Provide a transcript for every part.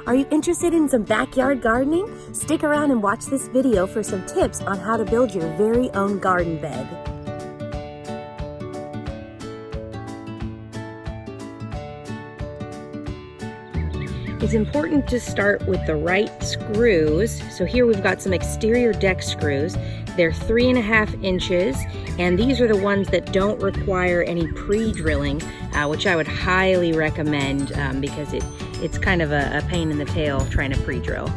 Are you interested in some backyard gardening? Stick around and watch this video for some tips on how to build your very own garden bed. It's important to start with the right screws. So here we've got some exterior deck screws. They're 3.5 inches, and these are the ones that don't require any pre-drilling, which I would highly recommend because it's kind of a pain in the tail trying to pre-drill.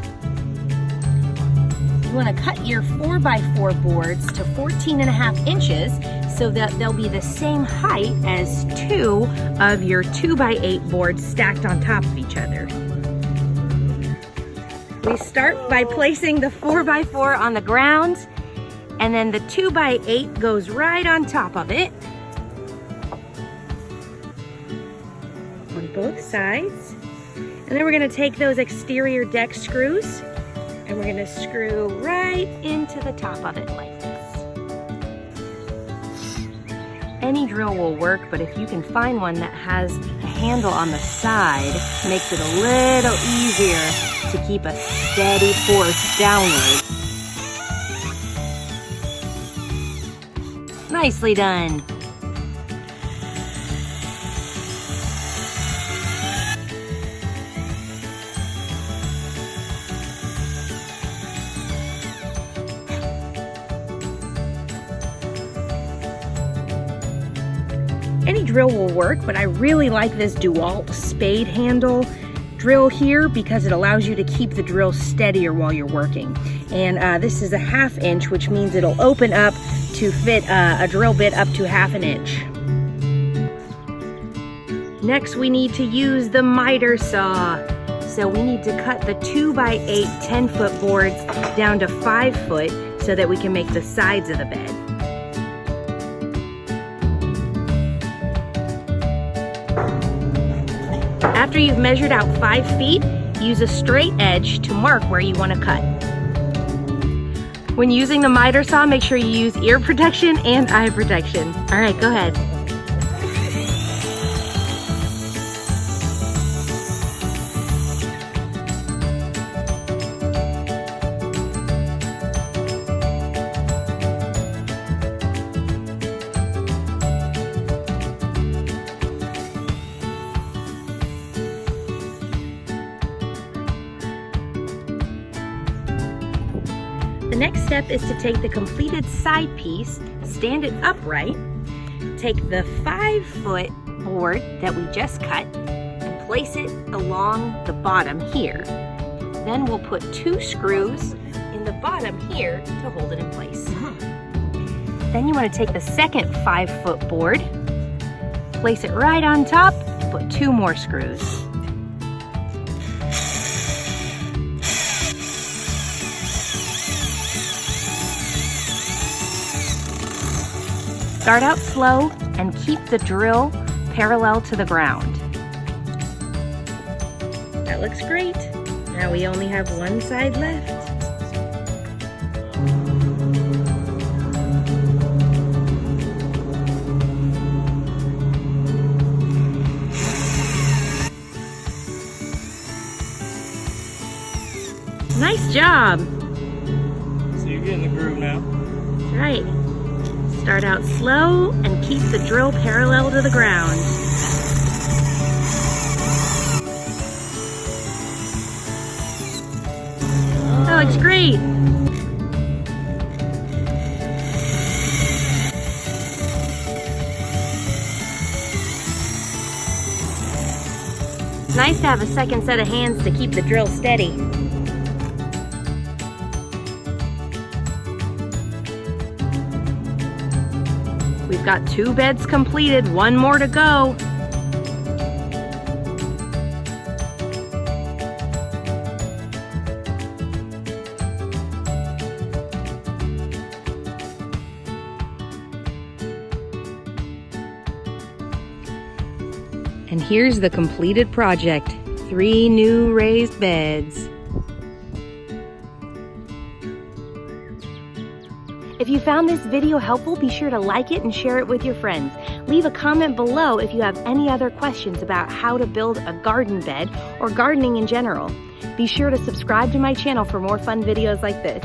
You want to cut your 4x4 boards to 14.5 inches so that they'll be the same height as 2 of your 2x8 boards stacked on top of each other. We start by placing the 4x4 on the ground, and then the 2x8 goes right on top of it on both sides. And then we're going to take those exterior deck screws and we're going to screw right into the top of it like this. Any drill will work, but if you can find one that has a handle on the side, it makes it a little easier to keep a steady force downward. Nicely done. Any drill will work, but I really like this DeWalt spade handle drill here because it allows you to keep the drill steadier while you're working. And this is a 1/2 inch, which means it'll open up to fit a drill bit up to 1/2 inch. Next, we need to use the miter saw. So we need to cut the 2x8 10-foot boards down to 5 foot so that we can make the sides of the bed. After you've measured out 5 feet, use a straight edge to mark where you want to cut. When using the miter saw, make sure you use ear protection and eye protection. All right, go ahead. The next step is to take the completed side piece, stand it upright, take the 5-foot board that we just cut and place it along the bottom here. Then we'll put 2 screws in the bottom here to hold it in place. Then you want to take the second 5-foot board, place it right on top, and put 2 more screws. Start out slow and keep the drill parallel to the ground. That looks great. Now we only have one side left. Nice job. So you're getting the groove now. That's right. Start out slow and keep the drill parallel to the ground. That looks great. It's nice to have a second set of hands to keep the drill steady. We've got 2 beds completed, 1 more to go. And here's the completed project, 3 new raised beds. If you found this video helpful, be sure to like it and share it with your friends. Leave a comment below if you have any other questions about how to build a garden bed or gardening in general. Be sure to subscribe to my channel for more fun videos like this.